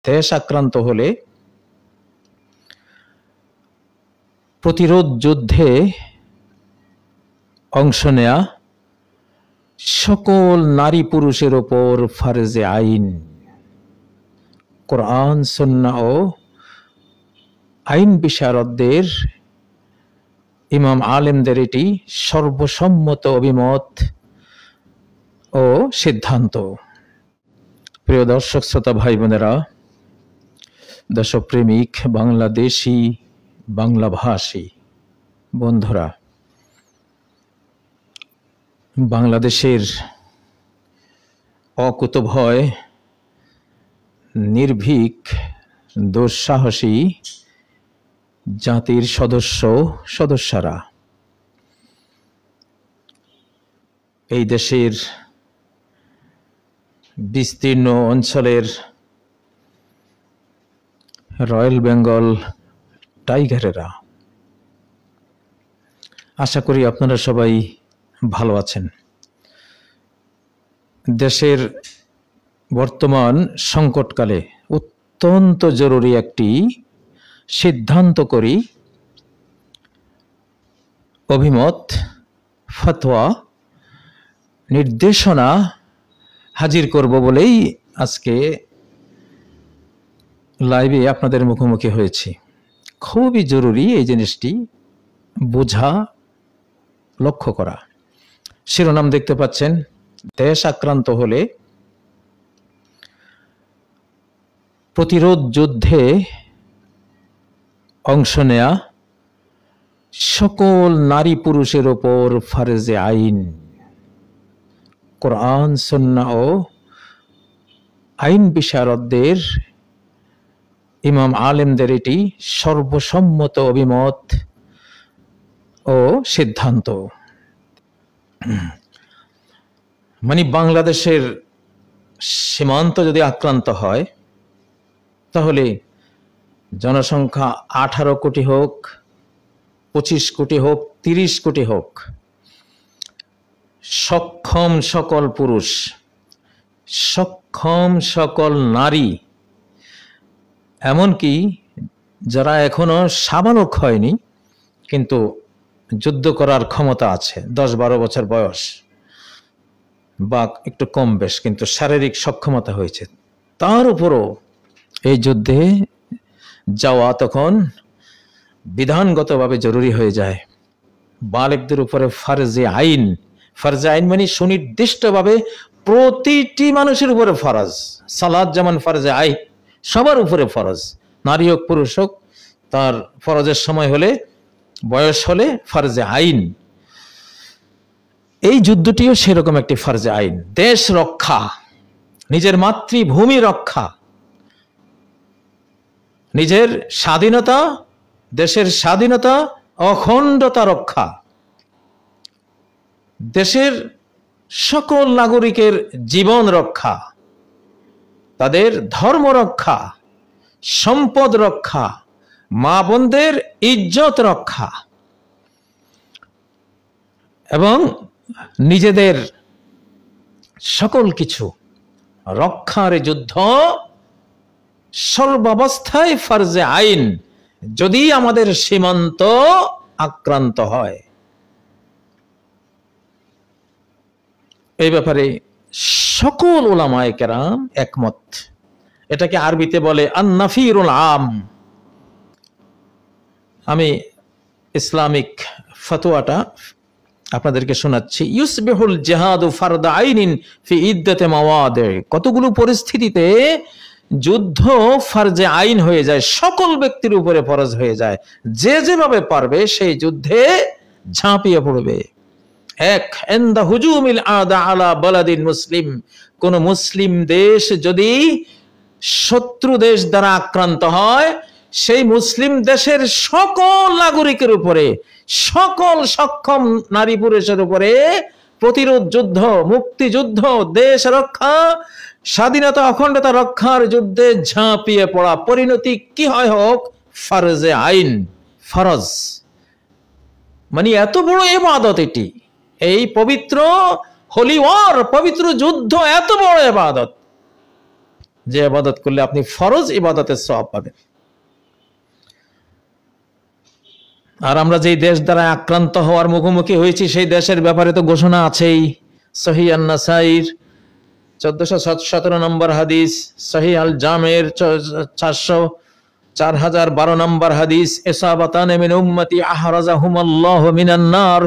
দেশ আক্রান্ত হলে প্রতিরোধ যুদ্ধে অংশ নেয়া সকল নারী পুরুষের ওপর ফরজে আইন। কোরআন, সুন্নাহ ও আইন বিশারদদের, ইমাম আলেমদের এটি সর্বসম্মত অভিমত ও সিদ্ধান্ত। প্রিয় দর্শক শ্রোতা ভাই বোনেরা, দেশপ্রেমিক বাংলাদেশি বাংলাভাষী বন্ধুরা, বাংলাদেশের অকুতভয় নির্ভীক দুঃসাহসী জাতির সদস্যরা এই দেশের বিস্তীর্ণ অঞ্চলের রয়্যাল বেঙ্গল টাইগারেরা, আশা করি আপনারা সবাই ভালো আছেন। দেশের বর্তমান সংকটকালে অত্যন্ত জরুরি একটি সিদ্ধান্ত করি, অভিমত, ফতোয়া, নির্দেশনা হাজির করব বলেই আজকে লাইভে আপনাদের মুখোমুখি হয়েছি। খুবই জরুরি এই জিনিসটি বোঝা, লক্ষ্য করা। শিরোনাম দেখতে পাচ্ছেন, দেশ আক্রান্ত হলে প্রতিরোধ যুদ্ধে অংশ নেয়া সকল নারী পুরুষের ওপর ফরজে আইন। কোরআন, সুন্নাহ ও আইন বিশারদদের, ইমাম আলেমদের এটি সর্বসম্মত অভিমত ও সিদ্ধান্ত। মানে বাংলাদেশের সীমান্ত যদি আক্রান্ত হয়, তাহলে জনসংখ্যা 18 কোটি হোক, 25 কোটি হোক, 30 কোটি হোক, সক্ষম সকল পুরুষ, সক্ষম সকল নারী, এমনকি যারা এখনো সাবালক হয়নি কিন্তু যুদ্ধ করার ক্ষমতা আছে, 10-12 বছর বয়স বা একটু কম বেশ কিন্তু শারীরিক সক্ষমতা হয়েছে, তার উপরও এই যুদ্ধে যাওয়া তখন বিধানগতভাবে জরুরি হয়ে যায়। বালেগদের উপরে ফরজে আইন। ফরজে আইন মানে সুনির্দিষ্টভাবে প্রতিটি মানুষের উপরে ফরজ। সালাত যেমন ফরজে আইন, সবার উপরে ফরজ, নারী হোক পুরুষ হোক, তার ফরজের সময় হলে, বয়স হলে ফরজে আইন। এই যুদ্ধটিও সেরকম একটি ফরজে আইন। দেশ রক্ষা, নিজের মাতৃভূমি রক্ষা, নিজের স্বাধীনতা, দেশের স্বাধীনতা, অখণ্ডতা রক্ষা, দেশের সকল নাগরিকের জীবন রক্ষা, তাদের ধর্ম রক্ষা, সম্পদ রক্ষা, মা বোনদের ইজ্জত রক্ষা এবং নিজেদের সকল কিছু রক্ষার যুদ্ধ সর্বাবস্থায় ফরজে আইন, যদি আমাদের সীমান্ত আক্রান্ত হয়। এই ব্যাপারে সকল উলামায়ে কেরাম একমত। এটাকে আরবিতে বলে আন-নাফিরুল আম। আমি ইসলামিক ফতোয়াটা আপনাদেরকে শোনাচ্ছি। ইউসবিহুল জিহাদু ফারদা আইনিন ফি ইদ্দাতি মাওয়াদি। কতগুলো পরিস্থিতিতে যুদ্ধ ফরজে আইন হয়ে যায়, সকল ব্যক্তির উপরে ফরজ হয়ে যায়। যে যেভাবে পারবে সেই যুদ্ধে ঝাঁপিয়ে পড়বে। এক, ইনদা হুজুমিল আদা আলা বালাদিন মুসলিম। কোন মুসলিম দেশ যদি শত্রু দেশ দ্বারা আক্রান্ত হয়, সেই মুসলিম দেশের সকল নাগরিকের উপরে, সকল সক্ষম নারী পুরুষের উপরে প্রতিরোধ যুদ্ধ, মুক্তিযুদ্ধ, দেশ রক্ষা, স্বাধীনতা অখণ্ডতা রক্ষার যুদ্ধে ঝাঁপিয়ে পড়া। পরিণতি কি হয় হোক, ফরজে আইন, ফরজ। মানে এত বড় ইবাদত এটি, এই পবিত্র হোলি ওয়ার, পবিত্র যুদ্ধ এত বড় ইবাদত যে ইবাদত করলে আপনি ফরজ ইবাদতের সওয়াব পাবেন। আর আমরা যেই দেশ দ্বারা আক্রান্ত হওয়ার মুখোমুখি হয়েছি সেই দেশের ব্যাপারে তো ঘোষণা আছেই। সহিহ আন-নাসাইর 1417 নম্বর হাদিস, সহিহ আল জামের 4012 নম্বর হাদিস, ইসাবাতান মিন উম্মতি আহরাজাহুমাল্লাহু মিনান নার,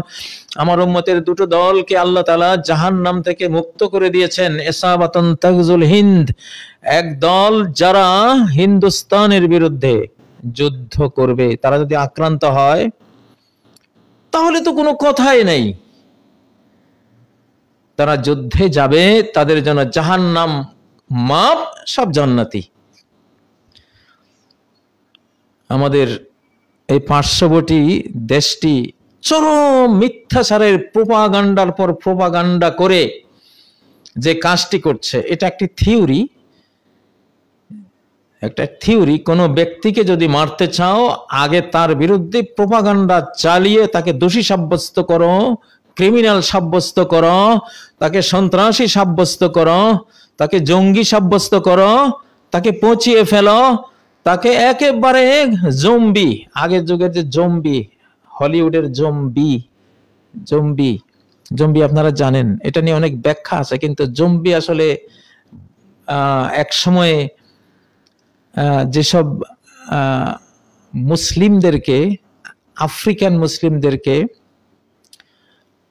আমার উম্মতের দুটো দলকে আল্লাহ তাআলা জাহান্নাম থেকে মুক্ত করে দিয়েছেন। ইসাবাতুন তাগজুল হিন্দ, এক দল যারা হিন্দুস্তানের বিরুদ্ধে যুদ্ধ করবে, তারা যদি আক্রান্ত হয় তাহলে তো কোনো কথাই নেই, তারা যুদ্ধে যাবে, তাদের জন্য জাহান্নাম মাপ, সব জান্নাতি। আমাদের এই পার্শ্ববর্তী দেশটি চরম মিথ্যাচারের প্রোপাগান্ডার পর প্রোপাগান্ডা করে যে কাজটি করছে, এটা একটি থিওরি। একটা থিওরি, কোনো ব্যক্তিকে যদি মারতে চাও আগে তার বিরুদ্ধে প্রোপাগান্ডা চালিয়ে তাকে দোষী সাব্যস্ত করো, ক্রিমিনাল সাব্যস্ত করো, তাকে সন্ত্রাসী সাব্যস্ত করো, তাকে জঙ্গি সাব্যস্ত করো, তাকে পচিয়ে ফেলো, তাকে একেবারে জম্বি, আগের যুগের যে জম্বি, হলিউডের জম্বি, জম্বি জম্বি আপনারা জানেন, এটা নিয়ে অনেক ব্যাখ্যা আছে, কিন্তু জম্বি আসলে এক সময়ে যেসব মুসলিমদেরকে, আফ্রিকান মুসলিমদেরকে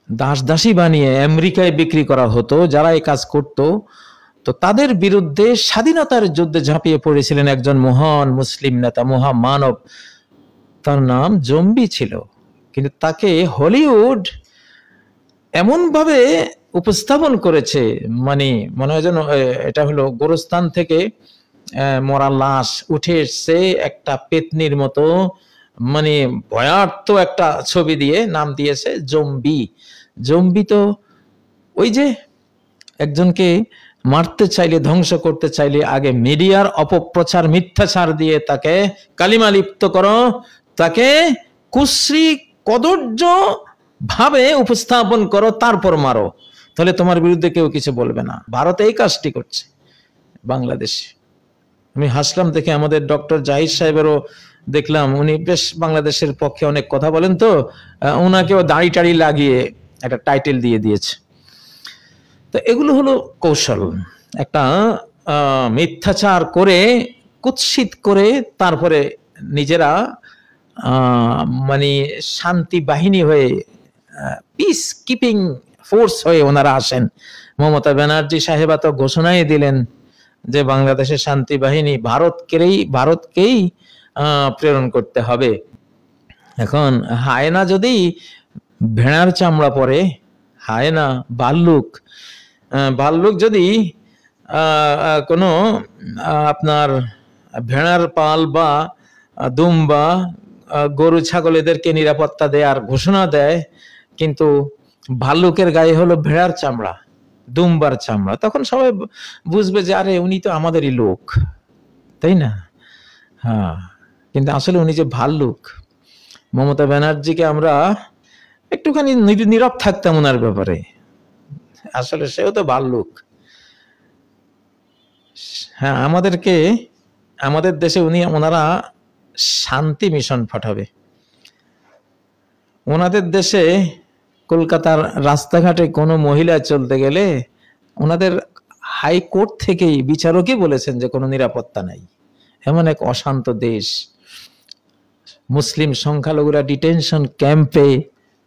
দাসদাসী বানিয়ে আমেরিকায় বিক্রি করা হতো, যারা এই কাজ করত, তো তাদের বিরুদ্ধে স্বাধীনতার যুদ্ধে ঝাঁপিয়ে পড়েছিলেন একজন মহান মুসলিম নেতা, মহামানব, তার নাম জম্বি ছিল। কিন্তু তাকে হলিউড এমন ভাবে উপস্থাপন করেছে, মানে মনে হয় যেন এটা হলো গোরস্থান থেকে মরা লাশ উঠে এসছে একটা পেতনির মতো, মানে ভয়ার্থ একটা ছবি দিয়ে নাম দিয়েছে জম্বি। জম্বি তো ওই যে একজনকে মারতে চাইলে, ধ্বংস করতে চাইলে আগে মিডিয়ার অপপ্রচার, মিথ্যাচার দিয়ে তাকে কালিমা লিপ্ত করো, তাকে কুশ্রী কদর্য ভাবে উপস্থাপন করো, তারপর মারো, তাহলে তোমার বিরুদ্ধে কেউ কিছু বলবে না। ভারতে এই কাজটি করছে। বাংলাদেশে আমি হাসলাম দেখে, আমাদের ডক্টর জাহিদ সাহেবেরও দেখলাম, উনি বেশ বাংলাদেশের পক্ষে অনেক কথা বলেন, তো ওনাকেও দাড়ি টাড়ি লাগিয়ে একটা টাইটেল দিয়ে দিয়েছে। তো এগুলো হলো কৌশল, একটা মিথ্যাচার করে, কুৎসিত করে, তারপরে নিজেরা মানে শান্তি বাহিনী হয়ে, পিস কিপিং ফোর্স হয়ে ওনারা আসেন। মমতা ব্যানার্জি সাহেবা তো ঘোষণাই দিলেন যে বাংলাদেশের শান্তি বাহিনী ভারতকেই প্রেরণ করতে হবে। এখন হায়না যদি ভেড়ার চামড়া পরে, হায়না, ভাল্লুক যদি কোনো আপনার ভেড়ার পাল বা দুম্বা, গরু ছাগল এদেরকে নিরাপত্তা দেয়ার ঘোষণা দেয়, কিন্তু ভাল্লুকের গায়ে হলো ভেড়ার চামড়া, দুম্বার চামড়া, তখন সবাই বুঝবে যে আরে উনি তো আমাদেরই লোক, তাই না? হ্যাঁ, কিন্তু আসলে উনি যে ভাল্লুক। মমতা ব্যানার্জিকে আমরা একটুখানি নীরব থাকতাম ওনার ব্যাপারে, আসলে সেও তো ভাল্লুক। হ্যাঁ, আমাদের দেশে ওনারা শান্তি মিশন পাঠাবে। ওনাদের দেশে কলকাতার রাস্তাঘাটে কোনো মহিলা চলতে গেলে ওনাদের হাইকোর্ট থেকেই বিচারকই বলেছেন যে কোনো নিরাপত্তা নাই। এমন এক অশান্ত দেশ। মুসলিম সংখ্যালঘুরা ডিটেনশন ক্যাম্পে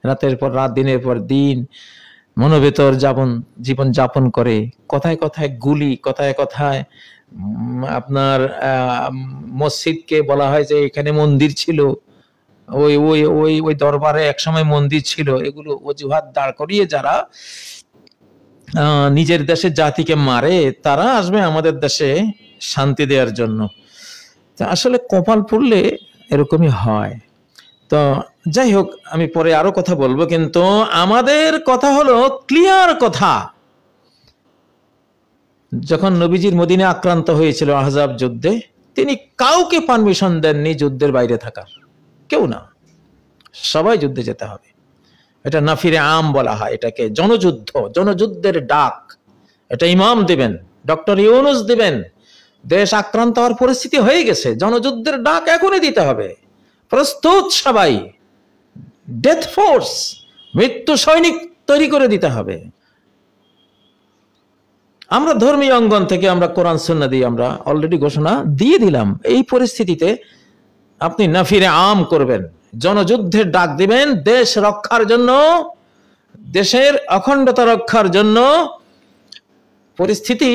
রাতের পর রাত, দিনের পর দিন মনোবেতর জীবন যাপন করে। কথায় কথায় গুলি, কথায় কথায় আপনার মসজিদকে বলা হয় যে এখানে মন্দির ছিল, ওই ওই ওই ওই দরবারে একসময় মন্দির ছিল। এগুলো অজুহাত দাঁড় করিয়ে যারা নিজের দেশের জাতিকে মারে, তারা আসবে আমাদের দেশে শান্তি দেওয়ার জন্য। আসলে কপাল পড়লে এরকমই হয়। তো যাই হোক, আমি পরে আরো কথা বলবো, কিন্তু আমাদের কথা হলো ক্লিয়ার কথা। যখন নবীজির মদিনা আক্রান্ত হয়েছিল আহজাব যুদ্ধে, তিনি কাউকে পারমিশন দেননি যুদ্ধের বাইরে থাকার, কেউ না, সবাই যুদ্ধে যেতে হবে। এটা নাফিরে আম বলা হয়, এটাকে জনযুদ্ধের ডাক। এটা ইমাম দিবেন, ডক্টর ইউনুস দিবেন, দেশ আক্রান্ত হওয়ার পরিস্থিতি হয়ে গেছে, জনযুদ্ধের ডাক এখনই দিতে হবে। প্রস্তুত সবাই, ডেথ ফোর্স, মৃত্যু সৈনিক তৈরি করে দিতে হবে। আমরা ধর্মীয় অঙ্গন থেকে আমরা কোরআন সুন্নাহ দিয়ে আমরা অলরেডি ঘোষণা দিয়ে দিলাম। এই পরিস্থিতিতে আপনি নাফিরে আম করবেন, জনযুদ্ধের ডাক দিবেন, দেশ রক্ষার জন্য, দেশের অখণ্ডতা রক্ষার জন্য। পরিস্থিতি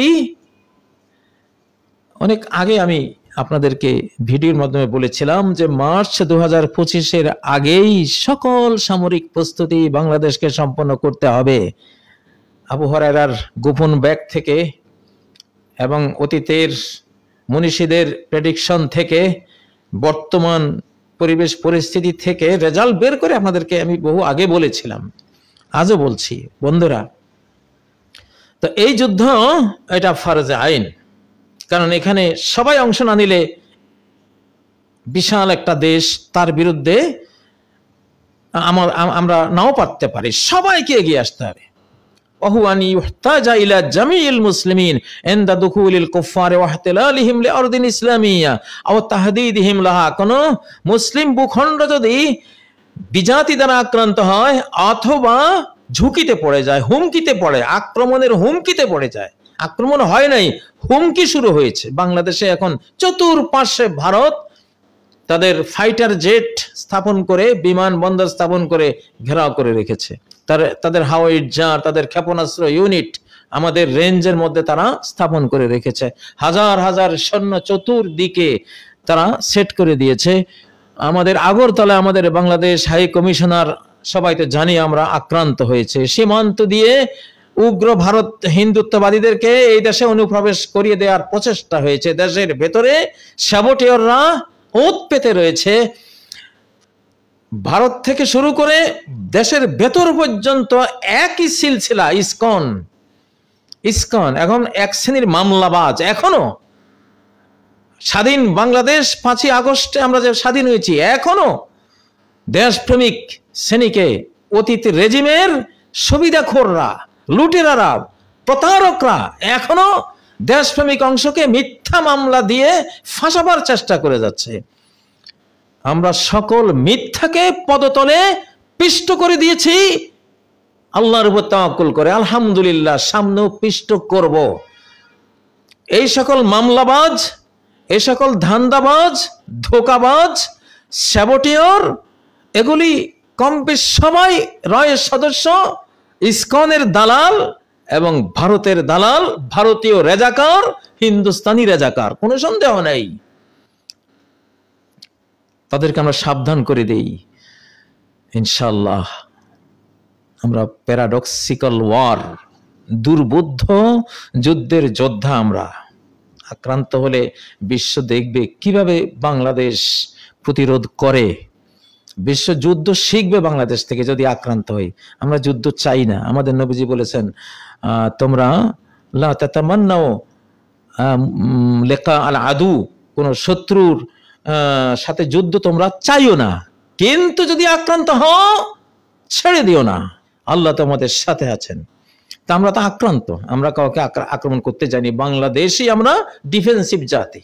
অনেক আগে আমি আপনাদেরকে ভিডিওর মাধ্যমে বলেছিলাম যে মার্চ 2025-এর আগেই সকল সামরিক প্রস্তুতি বাংলাদেশকে সম্পন্ন করতে হবে। আবু হুরায়রার গোপন ব্যাগ থেকে এবং অতীতের মনীষীদের প্রেডিকশন থেকে, বর্তমান পরিবেশ পরিস্থিতি থেকে রেজাল্ট বের করে আপনাদেরকে আমি বহু আগে বলেছিলাম, আজও বলছি বন্ধুরা। তো এই যুদ্ধ এটা ফরজে আইন, কারণ এখানে সবাই অংশ না নিলে বিশাল একটা দেশ, তার বিরুদ্ধে আমরা নাও পারতে পারি, সবাইকে এগিয়ে আসতে হবে। ওহুয়ানি ইহতাজা ইলা জামিল মুসলিমিন ইনদা দুখুলিল কুফার ওয়া ইহতিলালিহিম লিআরদিন ইসলামিয়া আও তাহদীদিহিম লাহা। কোন মুসলিম ভূখণ্ড যদি বিজাতি দ্বারা আক্রান্ত হয় অথবা ঝুঁকিতে পড়ে যায়, হুমকিতে পড়ে, আক্রমণের হুমকিতে পড়ে যায়, আক্রমণ হয় নাই, হুমকি শুরু হয়েছে। বাংলাদেশে এখন চতুর্পার্শ্বে ভারত তাদের ফাইটার জেট স্থাপন করে, বিমানবন্দর স্থাপন করে ঘেরাও করে রেখেছে। তাদের হাওয়াই জাহাজ, তাদের ক্ষেপণাস্ত্র ইউনিট আমাদের রেঞ্জের মধ্যে তারা স্থাপন করে রেখেছে। হাজার হাজার সৈন্য চতুর্দিকে তারা সেট করে দিয়েছে। আমাদের আগরতলায় আমাদের বাংলাদেশ হাই কমিশনার, সবাই তো জানি আমরা, আক্রান্ত হয়েছে। সীমান্ত দিয়ে উগ্র ভারত হিন্দুত্ববাদীদেরকে এই দেশে অনুপ্রবেশ করিয়ে দেওয়ার প্রচেষ্টা হয়েছে। দেশের ভেতরে সাবটেয়ররা ওত পেতে রয়েছে। ভারত থেকে শুরু করে দেশের ভেতর পর্যন্ত একই সিলসিলা। ইসকন এখন এক শ্রেণীর মামলাবাজ। এখনো স্বাধীন বাংলাদেশ 5ই আগস্টে আমরা যে স্বাধীন হয়েছি, এখনো দেশপ্রেমিক শ্রেণীকে অতীত রেজিমের সুবিধাখোররা, লুটেরারা, প্রতারকরা এখনো দেশপ্রেমিক অংশকে মিথ্যা মামলা দিয়ে ফাঁসাবার চেষ্টা করে যাচ্ছে। আমরা সকল মিথ্যাকে পদতলে পিষ্ট করে দিয়েছি আল্লাহর উপর তাওয়াক্কুল করে। আলহামদুলিল্লাহ, সামনেও পিষ্ট করব। এই সকল মামলাবাজ, এই সকল ধান্দাবাজ, ধোকাবাজ, স্যাবটিয়র, এগুলি কম বেশ সবাই রয়ের সদস্য, ইসকনের দালাল এবং ভারতের দালাল, ভারতীয় রেজাকার, হিন্দুস্তানি রেজাকার, কোনো সন্দেহ নেই। তাদেরকে আমরা সাবধান করে দেই ইনশাআল্লাহ। আমরা প্যারাডক্সিক্যাল ওয়ার, দুর্বোধ্য যুদ্ধের যোদ্ধা আমরা। আক্রান্ত হলে বিশ্ব দেখবে কিভাবে বাংলাদেশ প্রতিরোধ করে। বিশ্ব যুদ্ধ শিখবে বাংলাদেশ থেকে যদি আক্রান্ত হই। আমরা যুদ্ধ চাই না। আমাদের নবীজি বলেছেন, তোমরা লা তাতামান্নাও লিকা আল আদু, কোন শত্রুর সাথে যুদ্ধ তোমরা চাইও না, কিন্তু যদি আক্রান্ত হও ছেড়ে দিও না, আল্লাহ তোমাদের সাথে আছেন। তা আমরা তো আক্রান্ত, আমরা কাউকে আক্রমণ করতে জানি। বাংলাদেশি আমরা ডিফেন্সিভ জাতি,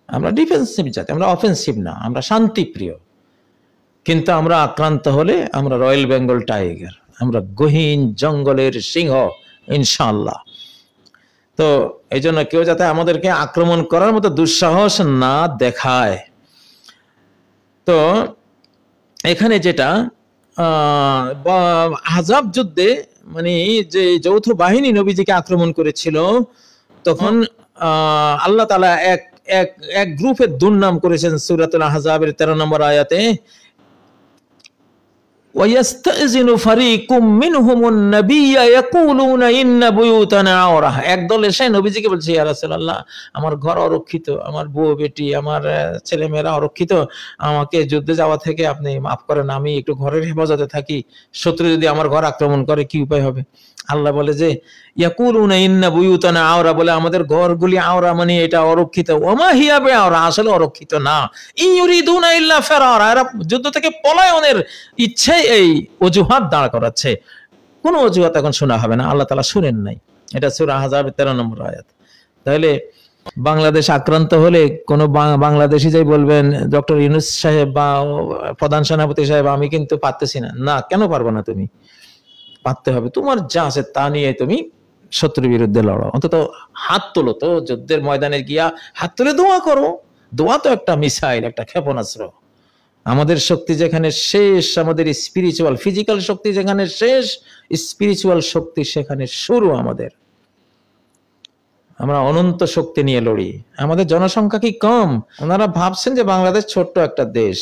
আমরা ডিফেন্সিভ জাতি, আমরা অফেন্সিভ না, আমরা শান্তিপ্রিয়। কিন্তু আমরা আক্রান্ত হলে আমরা রয়্যাল বেঙ্গল টাইগার, আমরা গহীন জঙ্গলের সিংহ ইনশাআল্লাহ। তো এই জন্য কেউ যাতে আমাদেরকে আক্রমণ করার মতো দুঃসাহস না দেখায়। তো এখানে যেটা আহজাব যুদ্ধে, মানে যে যৌথ বাহিনী নবীজিকে আক্রমণ করেছিল, তখন আল্লাহ তাআলা এক গ্রুপের দুর্নাম করেছেন সূরাতুল আহজাবের 13 নম্বর আয়াতে, ওয়ায়াস্তাযিনু ফারিকুম মিনহুমুন নাবিয়্যা ইয়াকুলুনা ইন্না বুয়ুতানা আওরাহ। একদল এসে নবীজিকে বলছে, ইয়া রাসূলুল্লাহ, আমার ঘর অরক্ষিত, আমার বউ বেটি, আমার ছেলেমেয়েরা অরক্ষিত, আমাকে যুদ্ধে যাওয়া থেকে আপনি মাফ করেন, আমি একটু ঘরের হেফাজতে থাকি, শত্রু যদি আমার ঘর আক্রমণ করে কি উপায় হবে? আল্লাহ বলে যে ইয়াকুলুনা ইন্না বুয়ুতানা আওরা, বলে আমাদের ঘরগুলি আওরা, মানে এটা অরক্ষিত। ওমা হিয়া বিআওরা, আসলে অরক্ষিত না। ইউরিদুনা ইল্লা ফিরারা, এরা যুদ্ধ থেকে পলায়নের ইচ্ছে এই অজুহাত দাঁড় করাচ্ছে। কোন অজুহাত এখন শোনা হবে না, আল্লাহ তাআলা শুনেন নাই। এটা সূরা আহজাবের 13 নম্বর আয়াত। তাহলে বাংলাদেশ আক্রান্ত হলে কোনো বাংলাদেশি যাই বলবেন ডক্টর ইউনূস সাহেব বা প্রধান সেনাপতি সাহেব আমি কিন্তু পারতেছি না। না, কেন পারবো না? তুমি পারতে হবে, তোমার যা আছে তা নিয়ে তুমি শত্রুর বিরুদ্ধে লড়ো, অন্তত হাত তোলো তো, যুদ্ধের ময়দানে গিয়া হাত তুলে দোয়া করো। দোয়া তো একটা মিসাইল, একটা ক্ষেপণাস্ত্র। আমাদের শক্তি যেখানে শেষ, আমাদের স্পিরিচুয়াল ফিজিক্যাল শক্তি যেখানে শেষ, স্পিরিচুয়াল শক্তি সেখানে শুরু আমাদের। আমরা অনন্ত শক্তি নিয়ে লড়ি। আমাদের জনসংখ্যা কি কম? ওনারা ভাবছেন যে বাংলাদেশ ছোট্ট একটা দেশ,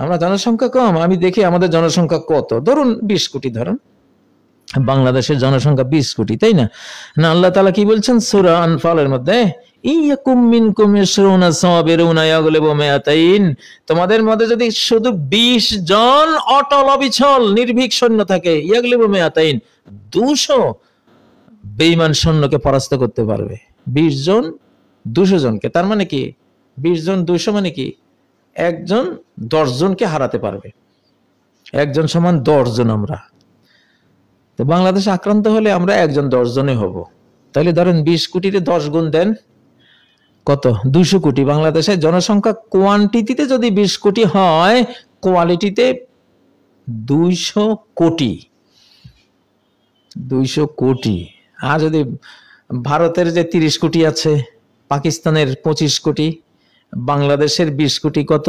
আমরা জনসংখ্যা কম। আমি দেখি আমাদের জনসংখ্যা কত, ধরুন 20 কোটি, ধরুন বাংলাদেশের জনসংখ্যা 20 কোটি, তাই না? না, আল্লাহ তাআলা কি বলছেন সূরা আনফালের মধ্যে, ইয়াকুম মিনকুম 20 সাবিরুনা ইয়াগলিবু মিআতাইন, তোমাদের মধ্যে যদি শুধু 20 জন অটল অবিচল নির্ভীক সৈন্য থাকে, ইয়াগলিবু মিআতাইন, 200 বেঈমান সৈন্যকে পরাস্ত করতে পারবে। 20 জন 200 জনকে, তার মানে কি 20 জন 200 মানে কি একজন 10 জনকে হারাতে পারবে। একজন সমান 10 জন। আমরা তো বাংলাদেশ আক্রান্ত হলে আমরা একজন 10 জনে হব। তাহলে ধরেন 20 কোটিতে 10 গুণ দেন, কত? 200 কোটি। বাংলাদেশের জনসংখ্যা কোয়ান্টিটিতে যদি 20 কোটি হয়, কোয়ালিটিতে 200 কোটি। 200 কোটি। আর যদি ভারতের যে 30 কোটি আছে, পাকিস্তানের 25 কোটি, বাংলাদেশের 20 কোটি, কত?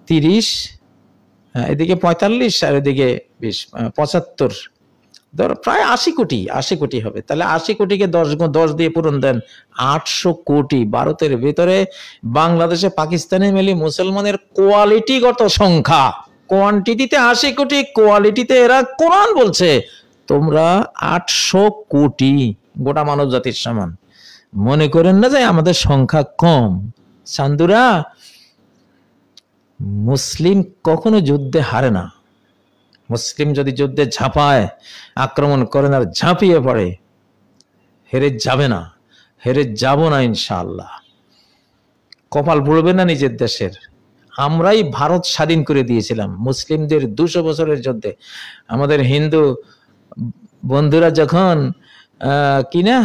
30, এদিকে 45 আর এদিকে 20, 75, ধর প্রায় 80 কোটি। 80 কোটি হবে। তাহলে 80 কোটিকে 10 দিয়ে পূরণ দেন, 800 কোটি। ভারতের ভিতরে বাংলাদেশে পাকিস্তানে মিলে মুসলমানের কোয়ালিটিগত সংখ্যা, কোয়ান্টিটিতে 80 কোটি, কোয়ালিটিতে এরা কোরআন বলছে তোমরা 800 কোটি, গোটা মানব জাতির সমান। মনে করেন না যে আমাদের সংখ্যা কম। চান্দুরা, মুসলিম কখনো যুদ্ধে হারে না। মুসলিম যদি যুদ্ধে ঝাঁপায়, আক্রমণ করেন আর ঝাঁপিয়ে পড়ে, হেরে যাবে না, হেরে যাব না ইনশাআল্লাহ। কপাল পুড়বে না নিজের দেশের। আমরাই ভারত স্বাধীন করে দিয়েছিলাম মুসলিমদের 200 বছরের যুদ্ধে। আমাদের হিন্দু বন্ধুরা যখন কিনা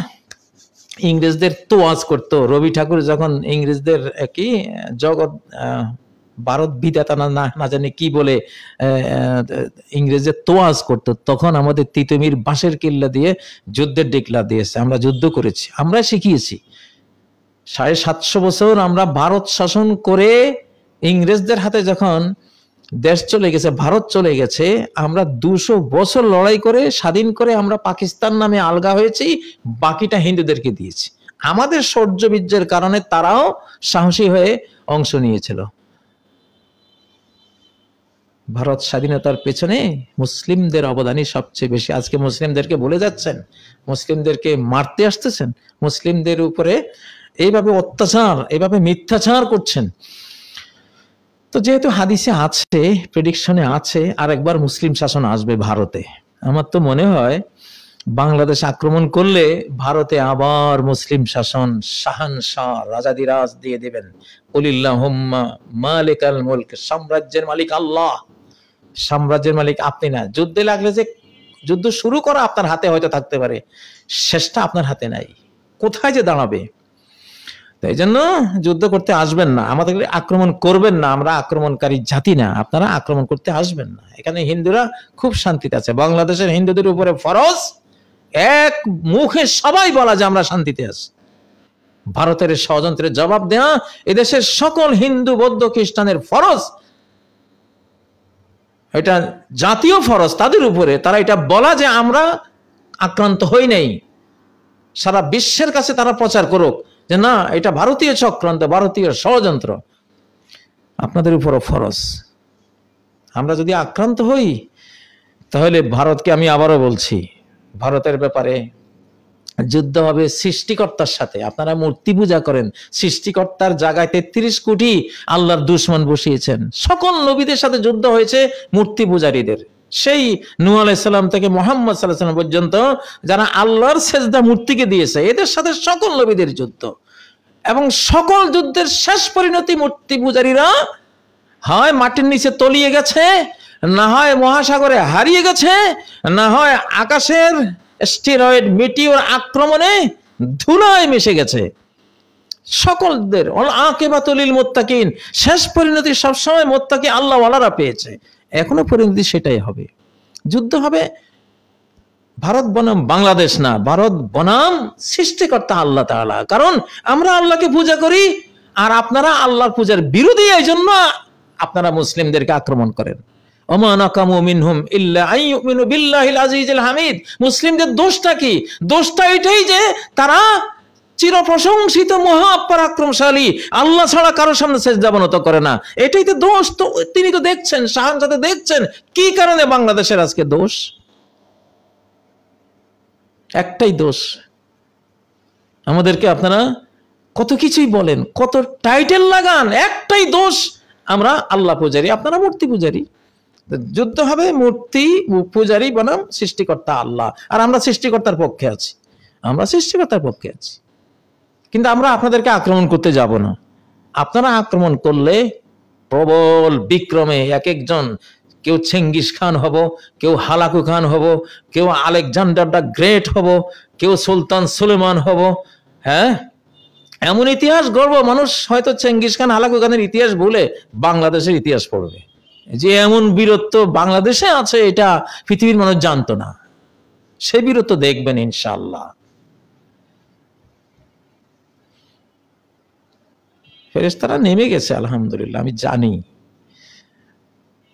ইংরেজদের তোয়াজ করতো, রবি ঠাকুর যখন ইংরেজদের কি জগৎ ভারত বিধাতা না জানি কি বলে ইংরেজদের তোয়াজ করতো, তখন আমাদের তিতুমির বাঁশের কিল্লা দিয়ে যুদ্ধের ডিক্লার দিয়েছে। আমরা যুদ্ধ করেছি, আমরা শিখিয়েছি। 750 বছর আমরা ভারত শাসন করে ইংরেজদের হাতে যখন দেশ চলে গেছে, ভারত চলে গেছে, আমরা 200 বছর লড়াই করে স্বাধীন করে আমরা পাকিস্তান নামে আলগা হয়েছি, বাকিটা হিন্দুদেরকে দিয়েছি। আমাদের শৌর্য বীর্যের কারণে তারাও সাহসী হয়ে অংশ নিয়েছিল। ভারত স্বাধীনতার পেছনে মুসলিমদের অবদানই সবচেয়ে বেশি। আজকে মুসলিমদেরকে বলে যাচ্ছেন, মুসলিমদেরকে মারতে আসতেছেন, মুসলিমদের উপরে এইভাবে অত্যাচার, এইভাবে মিথ্যাচার করছেন। তো যেহেতু হাদিসে আছে, প্রেডিকশনে আছে আরেকবার মুসলিম শাসন আসবে ভারতে, আমার তো মনে হয় বাংলাদেশ আক্রমণ করলে ভারতে আবার মুসলিম শাসন, শাহানশাহ, রাজাদিরাজ দিয়ে দেবেন। কুলিল্লাহুম্মা মালিকাল মুলক, সাম্রাজ্যের মালিক আল্লাহ, সাম্রাজ্যের মালিক আপনি না। যুদ্ধে লাগলে যে যুদ্ধ শুরু করা আপনার হাতে হয়তো থাকতে পারে, শেষটা আপনার হাতে নাই, কোথায় যে দাঁড়াবে। তাই জন্য যুদ্ধ করতে আসবেন না, আমাদের আক্রমণ করবেন না। আমরা আক্রমণকারী জাতি না, আপনারা আক্রমণ করতে আসবেন না। এখানে হিন্দুরা খুব শান্তিতে আছে। বাংলাদেশের হিন্দুদের উপরে ফরজ, এক মুখে সবাই বলা যে আমরা শান্তিতে আছি। ভারতের ষড়যন্ত্রের জবাব দেয়া এদেশের সকল হিন্দু, বৌদ্ধ, খ্রিস্টানের ফরজ। এটা জাতীয় ফরজ তাদের উপরে, তারা এটা বলা যে আমরা আক্রান্ত হই নাই। সারা বিশ্বের কাছে তারা প্রচার করুক যে না, এটা ভারতীয় চক্রান্ত, ভারতীয় ষড়যন্ত্র। আপনাদের উপরও ফরজ। আমরা যদি আক্রান্ত হই তাহলে ভারতকে, আমি আবারও বলছি, ভারতের ব্যাপারে যুদ্ধ হবে সৃষ্টিকর্তার সাথে। আপনারা মূর্তি পূজা করেন, সৃষ্টিকর্তার জায়গায় 33 কোটি আল্লাহর দুশমন বসিয়েছেন। সকল নবীদের সাথে যুদ্ধ হয়েছে মূর্তি পূজারীদের, সেই নূহ আলাইহিস সালাম থেকে মুহাম্মদ সাল্লাল্লাহু আলাইহি ওয়াসাল্লাম পর্যন্ত যারা আল্লাহর সেজদা মূর্তিকে দিয়েছে, এদের সাথে সকল নবীদের যুদ্ধ। এবং সকল যুদ্ধের শেষ পরিণতি মূর্তি পূজারীরা হয় মাটির নিচে তলিয়ে গেছে, না হয় মহাসাগরে হারিয়ে গেছে, না হয় আকাশের স্টেরয়েড মিটিওর আক্রমণে ধুলায় মিশে গেছে সকলদের। আকিবাতুল মুত্তাকিন, শেষ পরিণতি সবসময় মুত্তাকি আল্লাহ ওয়ালারা পেয়েছে, এখনো পরিণতি সেটাই হবে। যুদ্ধ হবে ভারত বনাম বাংলাদেশ না, ভারত বনাম সৃষ্টিকর্তা আল্লাহ তাআলা। কারণ আমরা আল্লাহকে পূজা করি আর আপনারা আল্লাহর পূজার বিরোধী, এই জন্য আপনারা মুসলিমদেরকে আক্রমণ করেন। ওমা নাকামু মিনহুম ইল্লা আইয়ুমিনু বিল্লাহিল আজিজিল হামিদ। মুসলিমদের দোষটা কি? দোষটা এটাই যে তারা চির প্রশংসিত মহাপরাক্রমশালী, আল্লাহ ছাড়া কারোর সামনে সেজদা বনত করে না। এটাই তো দোষ। তো তিনি তো দেখছেন, শাহজাদে দেখছেন কি কারণে বাংলাদেশের আজকে দোষ। একটাই দোষ। আমাদেরকে আপনারা কত কিছুই বলেন, কত টাইটেল লাগান, একটাই দোষ, আমরা আল্লাহ পূজারী, আপনারা মূর্তি পূজারী। যুদ্ধ হবে মূর্তি পূজারী বনাম সৃষ্টিকর্তা আল্লাহ। আর আমরা সৃষ্টিকর্তার পক্ষে আছি, আমরা সৃষ্টিকর্তার পক্ষে আছি। কিন্তু আমরা আপনাদেরকে আক্রমণ করতে যাব না। আপনারা আক্রমণ করলে প্রবল বিক্রমে এক একজন, কেউ চেঙ্গিস খান হব, কেউ হালাকু খান হব, কেউ আলেকজান্ডার দ্য গ্রেট হব, কেউ সুলতান সুলেমান হব। হ্যাঁ, এমন ইতিহাস গড়ব, মানুষ হয়তো চেঙ্গিস খান হালাকু খানের ইতিহাস ভুলে বাংলাদেশের ইতিহাস পড়বে, যে এমন বীরত্ব বাংলাদেশে আছে এটা পৃথিবীর মানুষ জানতো না। সে বীরত্ব দেখবেন ইনশাআল্লাহ। ফেরেশতারা নেমে গেছে আলহামদুলিল্লাহ, আমি জানি।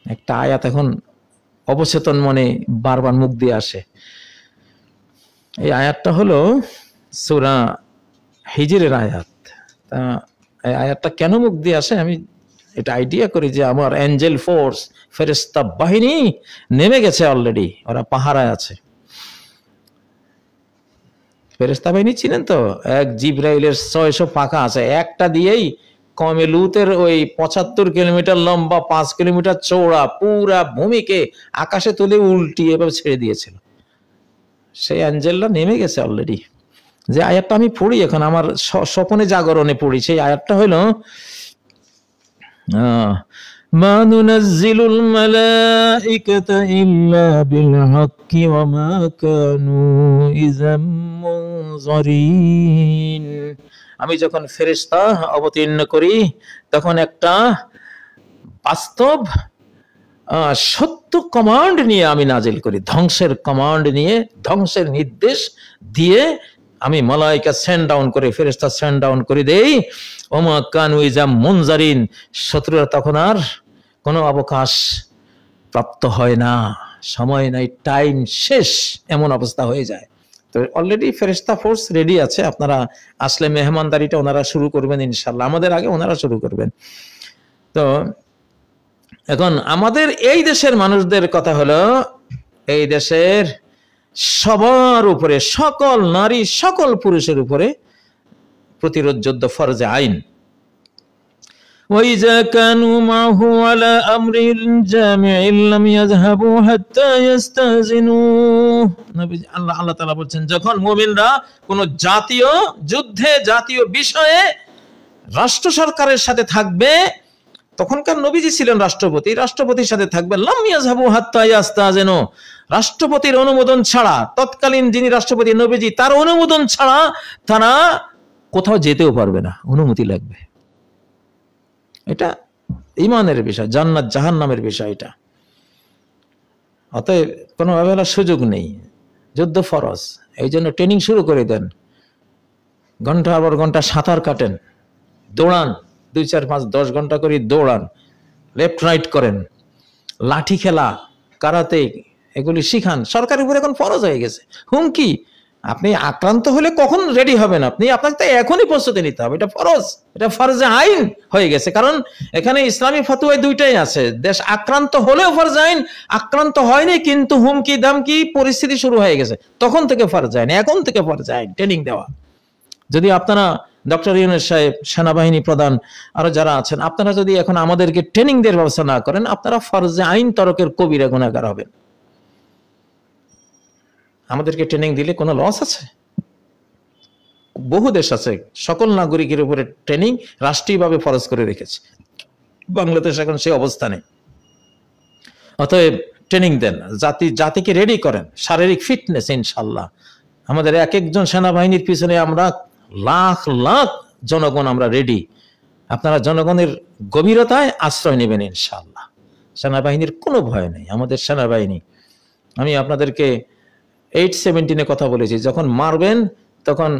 একটা আয়াত এখন অবচেতন মনে বারবার মুখ দিয়ে আসে। এই আয়াতটা হলো সূরা হিজরের আয়াত। তা এই আয়াতটা কেন মুখ দিয়ে আসে আমি এটা আইডিয়া করি যে আমার এঞ্জেল ফোর্স, ফেরেশতা বাহিনী নেমে গেছে অলরেডি, ওরা পাহারায় আছে। ফেরেশতা বাহিনী চিনেন তো, এক জিবরাইলের 600 পাখা আছে, একটা দিয়েই কমে লুতের ওই 75 কিলোমিটার লম্বা, 5 কিলোমিটার চৌড়া পুরা ভূমিকে আকাশে তুলে উল্টিয়ে এভাবে ছেড়ে দিয়েছিল। সেই অ্যাঞ্জেলটা নেমে গেছে অলরেডি। যে আয়াতটা আমি পড়ি এখন, আমার স্বপনে জাগরণে পড়ি, সেই আয়াতটা হলো মা নুনাজ্জিলুল মালাইকাতা ইল্লা বিল হাক্কি ওয়া মা কানু ইযাম মুনযারিন। আমি যখন ফেরেশতা অবতীর্ণ করি তখন একটা বাস্তব সত্য কমান্ড নিয়ে আমি নাজিল করি, ধ্বংসের কমান্ড নিয়ে, ধ্বংসের নির্দেশ দিয়ে আমি মালাইকা সেন্ড ডাউন করে, ফেরেশতা সেন্ড ডাউন করে দেই। ওমা কানু ইযাম মুনযারিন, শত্রুরা তখন আর কোনো অবকাশ প্রাপ্ত হয় না, সময় নাই, টাইম শেষ, এমন অবস্থা হয়ে যায়। তো অলরেডি ফেরেশতা ফোর্স রেডি আছে, আপনারা আসলে মেহমানদারিটা ওনারা শুরু করবেন ইনশাআল্লাহ, আমাদের আগে ওনারা শুরু করবেন। তো এখন আমাদের এই দেশের মানুষদের কথা হলো, এই দেশের সবার উপরে, সকল নারী সকল পুরুষের উপরে প্রতিরোধ যুদ্ধ ফরজে আইন। وَإِذَا كَانُوا مَعَهُ عَلَى أَمْرٍ جَامِعٍ لَمْ يَذْهَبُوا حَتَّى يَسْتَأْذِنُوهُ। আল্লাহ তাআলা বলছেন, যখন মুমিনরা কোন জাতীয় যুদ্ধে, জাতীয় বিষয়ে রাষ্ট্র সরকারের সাথে থাকবে, তখনকার নবীজি ছিলেন রাষ্ট্রপতি, রাষ্ট্রপতির সাথে থাকবে, লাম ইয়াযহাবু হাত্তা ইয়াস্তাযিনু, রাষ্ট্রপতির অনুমোদন ছাড়া, তৎকালীন যিনি রাষ্ট্রপতি নবীজি, তার অনুমোদন ছাড়া তারা কোথাও যেতেও পারবে না, অনুমতি লাগবে। এটা ঈমানের বিষয়, জান্নাত জাহান্নামের বিষয় এটা। অতএব কোনো অবহেলার সুযোগ নেই, যুদ্ধ ফরজ। এই জন্য ট্রেনিং শুরু করে দেন, ঘন্টার পর ঘন্টা সাঁতার কাটেন, দৌড়ান, 2, 4, 5, 10 ঘন্টা করে দৌড়ান, লেফট রাইট করেন, লাঠি খেলা, কারাতে, এগুলি শিখান। সরকারের উপর এখন ফরজ হয়ে গেছে। হুমকি, আপনি আক্রান্ত হলে কখন রেডি হবেন আপনি, আপনাকে তো এখনই প্রস্তুতি নিতে হবে, এটা ফরজ, এটা ফরজে আইন হয়ে গেছে। কারণ এখানে ইসলামী ফতোয়ায় দুইটাই আছে, দেশ আক্রান্ত হলেও ফরজ আইন, আক্রান্ত হয়নি কিন্তু হুমকি দামকি পরিস্থিতি শুরু হয়ে গেছে, তখন থেকে ফরজ আইন, এখন থেকে ফরজ আইন ট্রেনিং দেওয়া। যদি আপনারা ডক্টর ইউনূস সাহেব, সেনাবাহিনী প্রধান, আরো যারা আছেন, আপনারা যদি এখন আমাদেরকে ট্রেনিং দেওয়ার ব্যবস্থা না করেন, আপনারা ফরজে আইন তরকের কবিরা গুনাহগার হবেন। আমাদেরকে ট্রেনিং দিলে কোনো লস আছে? বহু দেশ আছে সকল নাগরিকের উপরে ট্রেনিং রাষ্ট্রীয়ভাবে ফরজ করে রেখেছে, বাংলাদেশ এখন সেই অবস্থা নেই। অতএব ট্রেনিং দেন, জাতিকে রেডি করেন, শারীরিক ফিটনেস ইনশাআল্লাহ আমাদের এক একজন সেনাবাহিনীর পিছনে আমরা লাখ লাখ জনগণ আমরা রেডি। আপনারা জনগণের গভীরতায় আশ্রয় নেবেন ইনশাআল্লাহ। সেনাবাহিনীর কোনো ভয় নেই আমাদের সেনাবাহিনী। আমি আপনাদেরকে 8:17 কথা বলেছি, যখন মারবেন তখন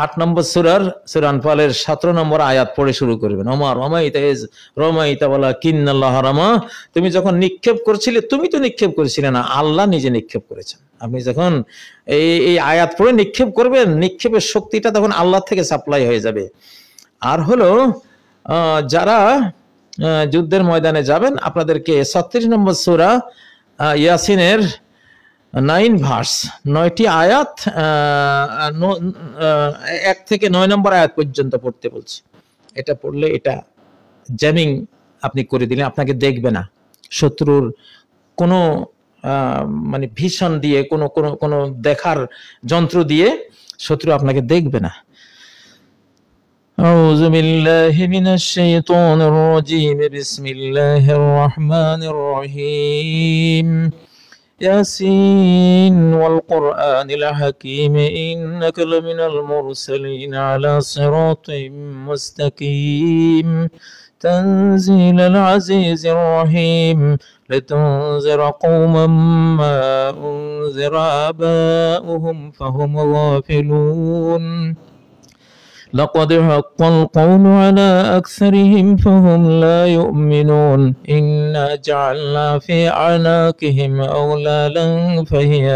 8 নম্বর সূরা আনফালের 17 নম্বর আয়াত পড়ে শুরু করবেন। ওমা রমাইতা ইজ রমাইতা ওয়ালা কিন্নাল্লাহ রামা। তুমি যখন নিক্ষেপ করছিলে, তুমি তো নিক্ষেপ করেছিলে না, আল্লাহ নিজে নিক্ষেপ করেছেন। আপনি যখন এই আয়াত পড়ে নিক্ষেপ করবেন, নিক্ষেপের শক্তিটা তখন আল্লাহ থেকে সাপ্লাই হয়ে যাবে। আর হলো যারা যুদ্ধের ময়দানে যাবেন, আপনাদেরকে 36 নম্বর সূরা ইয়াসিনের 9 ভার্স 9টি আয়াত 1 থেকে 9 নম্বর আয়াত পর্যন্ত পড়তে বলছি। এটা পড়লে এটা জ্যামিং আপনি করে দিলেন, আপনাকে দেখবে না শত্রুর কোনো মানে ভীষণ দিয়ে কোনো দেখার যন্ত্র দিয়ে শত্রু আপনাকে দেখবে না। أعوذ بالله من الشيطان الرجيم بسم الله الرحمن الرحيم ياسين والقرآن الحكيم إنك لمن المرسلين على صراط مستقيم تنزيل العزيز الرحيم لتنذر قوما ما أنذر آباؤهم فهم غافلون لقد حق القول على أكثرهم فهم لا يؤمنون إنا جعلنا في أعناقهم أغلالا فهي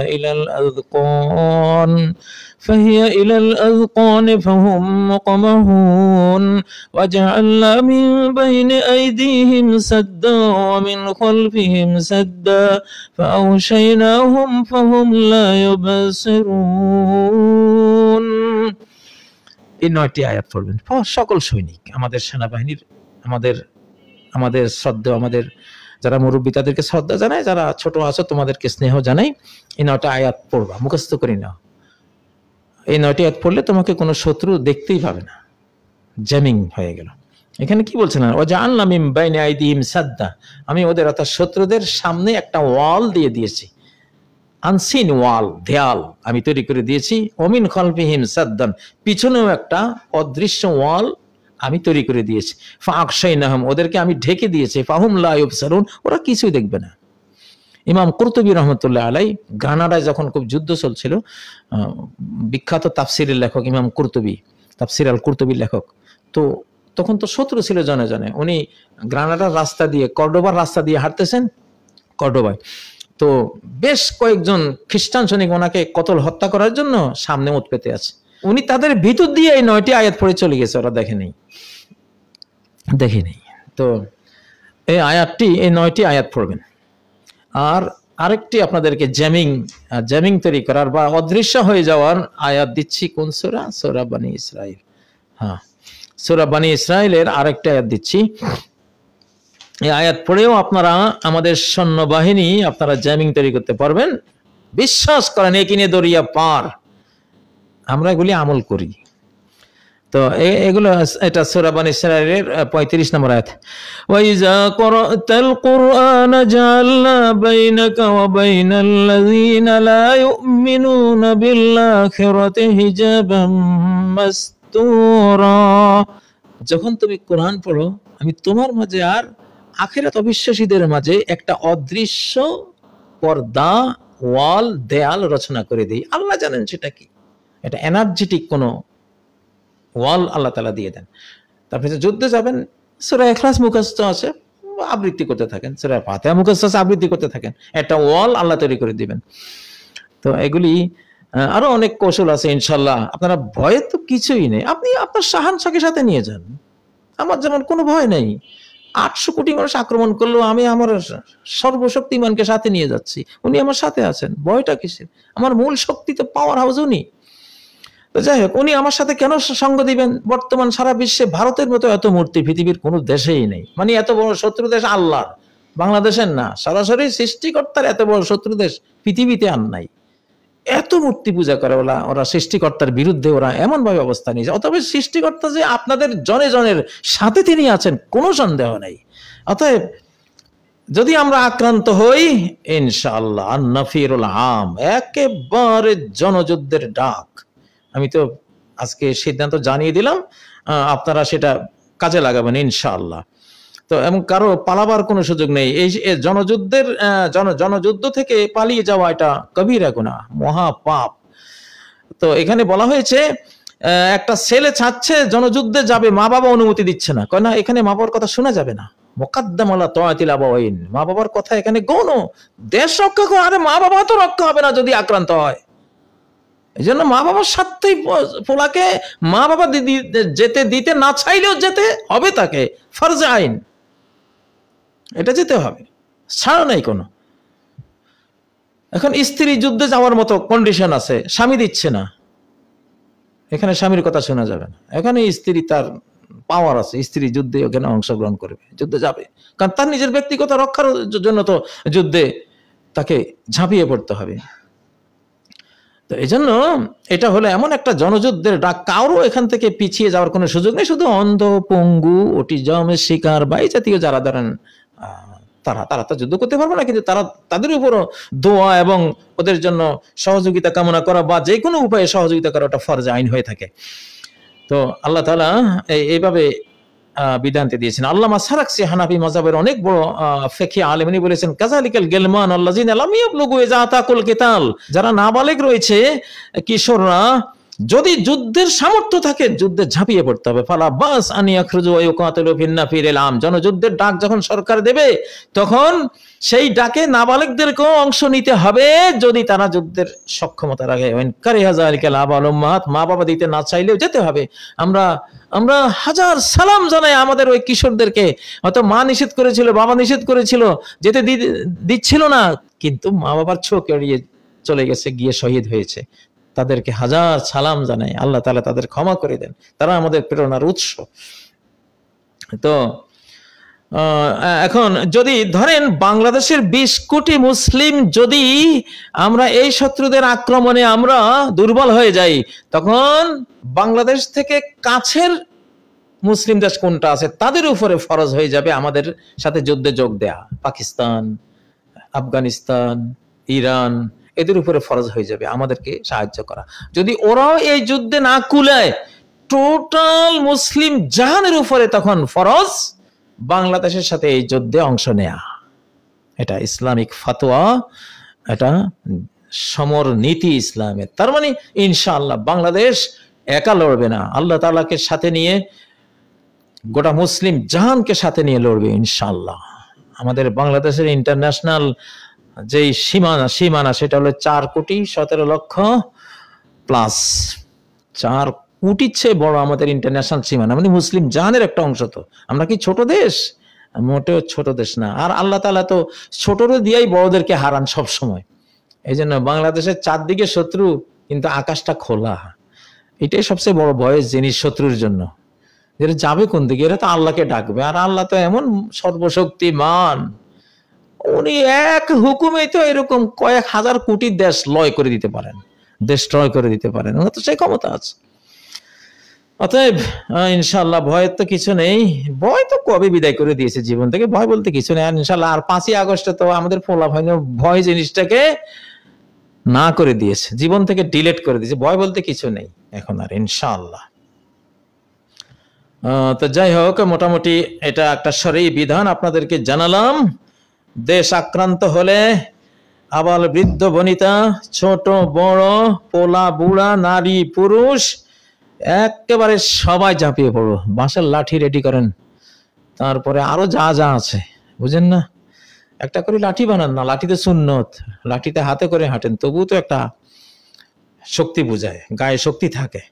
إلى الأذقان فهم مقمحون وجعلنا من بين أيديهم سدا ومن خلفهم سدا فأغشيناهم فهم لا يبصرون। এই 9টি আয়াত পড়বেন সকল সৈনিক, আমাদের সেনাবাহিনীর, আমাদের শ্রদ্ধা, আমাদের যারা মুরব্বী তাদেরকে শ্রদ্ধা জানাই, যারা ছোট আছো তোমাদেরকে স্নেহ জানাই। এই 9টা আয়াত পড়বা, মুখস্থ করি না। এই 9টি আয়াত পড়লে তোমাকে কোনো শত্রু দেখতেই পাবে না, জ্যামিং হয়ে গেল। এখানে কি বলছেন? ওয়াজআলনা মিন বাইনি আইদিহিম সাদ্দা, আমি ওদের অর্থাৎ শত্রুদের সামনে একটা ওয়াল দিয়ে দিয়েছি, আনসিন ওয়াল, দেয়াল আমি তৈরি করে দিয়েছি। ওমিন খালফিহিম সাদ্দান, পিছনেও একটা অদৃশ্য ওয়াল আমি তৈরি করে দিয়েছি। ফাআগশাইনাহুম, ওদেরকে আমি ঢেকে দিয়েছি। ফাহুম লা ইউবসারুন, ওরা কিছুই দেখবে না। ইমাম কুরতুবী রহমতুল্লাহ আলাই, গ্রানাডায় যখন খুব যুদ্ধ চলছিল, বিখ্যাত তাফসিরের লেখক ইমাম কুরতুবী, তাফসির আল কুরতুবীর লেখক, তো তখন তো শত্রু ছিল জনে জনে। উনি গ্রানাডার রাস্তা দিয়ে, কর্ডোবার রাস্তা দিয়ে হাঁটতেছেন, কর্ডোবায়। তো বেশ কয়েকজন খ্রিস্টান সৈনিক ওনাকে কতল হত্যা করার জন্য সামনে ওত পেতে আছে। উনি তাদের ভিতর দিয়ে এই 9টি আয়াত পড়ে চলে গেছে, ওরা দেখেনি। তো এই আয়াতটি, এই 9টি আয়াত পড়বেন। আর আরেকটি আপনাদেরকে জ্যামিং তৈরি করার বা অদৃশ্য হয়ে যাওয়ার আয়াত দিচ্ছি। কোন সূরা? সূরা বনী ইসরাইল। হ্যাঁ, সূরা বনী ইসরাইলের আরেকটা আয়াত দিচ্ছি। এই আয়াত পড়েও আপনারা আমাদের সৈন্যবাহিনী আপনারা জ্যামিং তৈরি করতে পারবেন। বিশ্বাস করেন, একিনে দরিয়া পার, আমরা এগুলি আমল করি। তো এগুলো, এটা সূরা বনী ইসরাইলের 35 নম্বর আয়াত। ওয়াইজা ক্বরাতাল কুরআন জাআলনা বাইনাকা ওয়া বাইনাল্লাযীনা লা ইউমিনুনা বিল আখিরাতি হিজাবাম মাসতুরা, যখন তুমি কোরআন পড়ো আমি তোমার মাঝে আর আখিরাত অবিশ্বাসীদের মাঝে একটা অদৃশ্য পর্দা, ওয়াল, দেয়াল রচনা করে দেই। আল্লাহ জানেন সেটা কি, এটা এনার্জেটিক কোন ওয়াল আল্লাহ তাআলা দিয়ে দেন। তারপরে যুদ্ধে যাবেন, সূরা ইখলাস মুখস্থ আছে, আবৃত্তি করতে থাকেন, সূরা ফাতিহা মুখস্থ আছে, আবৃত্তি করতে থাকেন, একটা ওয়াল আল্লাহ তৈরি করে দিবেন। তো এগুলি আরো অনেক কৌশল আছে ইনশাআল্লাহ। আপনারা ভয়ে তো কিছুই নেই, আপনি আপনার সাহায্যকে সাথে নিয়ে যান। আমার যেমন কোনো ভয় নেই, 800 কোটি মানুষ আক্রমণ করলো, আমি আমার সর্বশক্তিমানকে সাথে নিয়ে যাচ্ছি, উনি আমার সাথে আছেন, ভয়টা কিসের? আমার মূল শক্তি তো পাওয়ার হাউস উনি। তো যাই হোক, উনি আমার সাথে কেন সঙ্গ দিবেন? বর্তমান সারা বিশ্বে ভারতের মতো এত মূর্তি পৃথিবীর কোনো দেশেই নেই। মানে এত বড় শত্রু দেশ আল্লাহর, বাংলাদেশের না, সরাসরি সৃষ্টিকর্তার এত বড় শত্রু দেশ পৃথিবীতে আর নাই। এত মূর্তি পূজা করে ওরা সৃষ্টিকর্তার বিরুদ্ধে ওরা এমন ভাবে অবস্থা নিয়েছে। অতএব সৃষ্টিকর্তা যে আপনাদের জনে জনের সাথে তিনি আছেন কোনো সন্দেহ নেই। অতএব যদি আমরা আক্রান্ত হই ইনশাআল্লাহ আন-নাফিরুল আম, একেবারে জনযুদ্ধের ডাক। আমি তো আজকে সিদ্ধান্ত জানিয়ে দিলাম, আপনারা সেটা কাজে লাগাবেন ইনশাআল্লাহ। তো এবং কারো পালাবার কোনো সুযোগ নেই। এই জনযুদ্ধের জনযুদ্ধ থেকে পালিয়ে যাওয়া এটা কবিরা গুনাহ, মহা পাপ। তো এখানে বলা হয়েছে একটা ছেলে চাচ্ছে জনযুদ্ধে যাবে, মা বাবা অনুমতি দিচ্ছে না, কয় না এখানে মা বাবার কথা শোনা যাবে না। মুকাদ্দাম আলা তাআতিল আবাওয়াইন, মা বাবার কথা এখানে গৌণ। দেশ রক্ষা করে, আরে মা বাবা তো রক্ষা হবে না যদি আক্রান্ত হয়। এই জন্য মা বাবার সাথেই পোলাকে মা বাবা যেতে দিতে না চাইলেও যেতে হবে, তাকে ফরজে আইন, এটা যেতে হবে, ছাড় নাই কোনো। এখন স্ত্রী যুদ্ধে যাওয়ার মতো কন্ডিশন আছে, স্বামী দিচ্ছে না, এখানে স্বামীর কথা শোনা যাবে না। এখানে স্ত্রী তার পাওয়ার আছে, স্ত্রী যুদ্ধে ওখানে অংশগ্রহণ করবে, যুদ্ধে যাবে, কারণ তার নিজের ব্যক্তিগত রক্ষার জন্য তো যুদ্ধে তাকে ঝাঁপিয়ে পড়তে হবে। তো এই জন্য এটা হলো এমন একটা জনযুদ্ধের ডাক, কারো এখান থেকে পিছিয়ে যাওয়ার কোনো সুযোগ নেই। শুধু অন্ধ, পঙ্গু, অটিজমের শিকার বা এই জাতীয় যারা ধরেন তারা তো যুদ্ধ করতে পারবে না, কিন্তু তাদের উপরও দোয়া এবং ওদের জন্য সহযোগিতা কামনা করা বা যে কোনো উপায়ে সহযোগিতা করা ওটা ফরজ আইন হয়ে থাকে। তো আল্লাহ তাআলা এইভাবে বিধানটি দিয়েছেন। আল্লামা সারাকসি হানাফি মাযহাবের অনেক বড় ফিকহি আলেম, উনি বলেছেন কাযালিকাল গিলমান আল্লাযিনা লাম ইয়াবলুগু ইযা আতাকুল কিতাল, যারা নাবালেগ রয়েছে, কিশোররা, যদি যুদ্ধের সামর্থ্য থাকে যুদ্ধে ঝাঁপিয়ে পড়তে হবে। ফালা বাস আন ইয়াখরুজু ওয়া ইউকাতিলু ফিন নাফিরিল আম, জনযুদ্ধের ডাক যখন সরকার দেবে তখন সেই ডাকে নাবালেগদেরকেও অংশ নিতে হবে যদি তারা যুদ্ধের সক্ষমতা রাখে। ওয়াইন কারিহা যালিকাল আবাল উম্মাহাত, মা বাবা দিতে না চাইলেও যেতে হবে। আমরা হাজার সালাম জানাই আমাদের ওই কিশোরদেরকে, হয়তো মা নিষেধ করেছিল, বাবা নিষেধ করেছিল, যেতে দিচ্ছিল না, কিন্তু মা বাবার চোখ এড়িয়ে চলে গেছে, গিয়ে শহীদ হয়েছে, তাদেরকে হাজার সালাম জানাই, আল্লাহ তাআলা তাদের ক্ষমা করে দেন, তারা আমাদের প্রেরণার উৎস। তো এখন যদি ধরেন বাংলাদেশের 20 কোটি মুসলিম যদি আমরা এই শত্রুদের আক্রমণে আমরা দুর্বল হয়ে যাই, তখন বাংলাদেশ থেকে কাছের মুসলিম দেশ কোনটা আছে তাদের উপরে ফরজ হয়ে যাবে আমাদের সাথে যুদ্ধে যোগ দেয়া। পাকিস্তান, আফগানিস্তান, ইরান, এদের উপরে ফরজ হয়ে যাবে আমাদেরকে সাহায্য করা। যদি ওরাও এই যুদ্ধে না কুলায়, টোটাল মুসলিম জাহানের উপরে তখন ফরজ বাংলাদেশের সাথে এই যুদ্ধে অংশ নেয়া। এটা ইসলামিক ফতোয়া, এটা সমর নীতি ইসলামের। তার মানে ইনশাআল্লাহ বাংলাদেশ একা লড়বে না, আল্লাহ তাআলাকে সাথে নিয়ে গোটা মুসলিম জাহানকে সাথে নিয়ে লড়বে ইনশাআল্লাহ। আমাদের বাংলাদেশের ইন্টারন্যাশনাল যেই সীমানা সেটা হলো 4,17,00,000 প্লাস। 4 কোটির চেয়ে বড় আমাদের ইন্টারন্যাশনাল সীমানা, মানে মুসলিম জাহানের একটা অংশ। তো আমরা কি ছোট দেশ? মোটেও ছোট দেশ না। আর আল্লাহ তাআলা তো ছোটরে দিয়েই বড়দেরকে হারান সব সময়। এই জন্য বাংলাদেশের চারদিকে শত্রু, কিন্তু আকাশটা খোলা। এটাই সবচেয়ে বড় ভয়ের জিনিস শত্রুর জন্য। এরা যাবে কোন দিকে? এরা তো আল্লাহকে ডাকবে, আর আল্লাহ তো এমন সর্বশক্তিমান, উনি এক হুকুমেই তো এরকম কয়েক হাজার কোটি দেশ লয় করে দিতে পারেন, ডেস্ট্রয় করে দিতে পারেন, ওনার তো সেই ক্ষমতা আছে। অতএব ইনশাআল্লাহ ভয়ের তো কিছু নেই, ভয় তো কবে বিদায় করে দিয়েছে জীবন থেকে, ভয় বলতে কিছু নেই। আর ইনশাআল্লাহ আর 5ই আগস্টে তো আমাদের ভয় জিনিসটাকে না করে দিয়েছে, জীবন থেকে ডিলিট করে দিয়েছে, ভয় বলতে কিছু নেই এখন আর ইনশাআল্লাহ। তো যাই হোক, মোটামুটি এটা একটা শরঈ বিধান আপনাদেরকে জানালাম। দেশ আক্রান্ত হলে আবাল বৃদ্ধ বনিতা, ছোট বড়, পোলা বুড়া, নারী পুরুষ, একেবারে সবাই ঝাঁপিয়ে পড়ো। বাঁশের লাঠি রেডি করেন, তারপরে আরো যা যা আছে বুঝেন না, একটা করে লাঠি বানান না, লাঠিতে সুন্নত, লাঠিতে হাতে করে হাঁটেন, তবুও তো একটা শক্তি বুঝায়, গায়ে শক্তি থাকে।